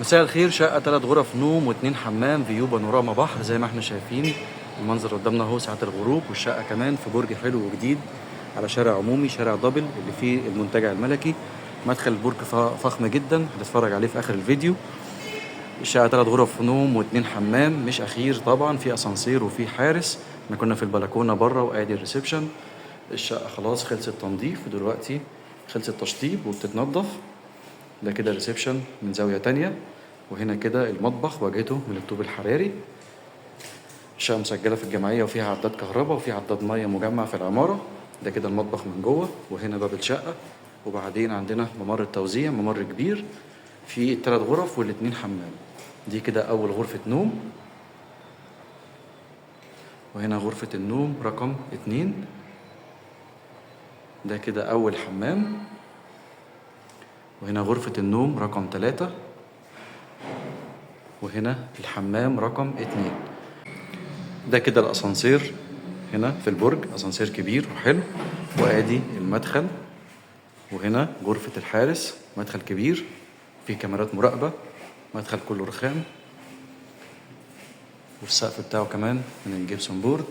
مساء الخير. شقة 3 غرف نوم و2 حمام، فيو بانوراما بحر زي ما احنا شايفين. المنظر قدامنا اهو ساعة الغروب، والشقة كمان في برج حلو وجديد على شارع عمومي، شارع دبل اللي فيه المنتجع الملكي. مدخل البرج فخم جدا، هنتفرج عليه في اخر الفيديو. الشقة 3 غرف نوم و2 حمام، مش اخير طبعا، في اسانسير وفي حارس. احنا كنا في البلكونة بره وادي الريسبشن. الشقة خلاص خلصت تنظيف، ودلوقتي خلصت تشطيب وبتتنضف. ده كده ريسبشن من زاوية تانية، وهنا كده المطبخ واجهته من الطوب الحراري. الشقة مسجلة في الجمعية وفيها عداد كهرباء وفيها عداد مية مجمع في العمارة. ده كده المطبخ من جوه، وهنا باب الشقة. وبعدين عندنا ممر التوزيع، ممر كبير فيه 3 غرف وال2 حمام. دي كده أول غرفة نوم، وهنا غرفة النوم رقم 2. ده كده أول حمام، وهنا غرفة النوم رقم 3، وهنا الحمام رقم 2. ده كده الأسانسير هنا في البرج، أسانسير كبير وحلو. وآدي المدخل، وهنا غرفة الحارس، مدخل كبير فيه كاميرات مراقبة. مدخل كله رخام، والسقف بتاعه كمان من الجبسون بورد.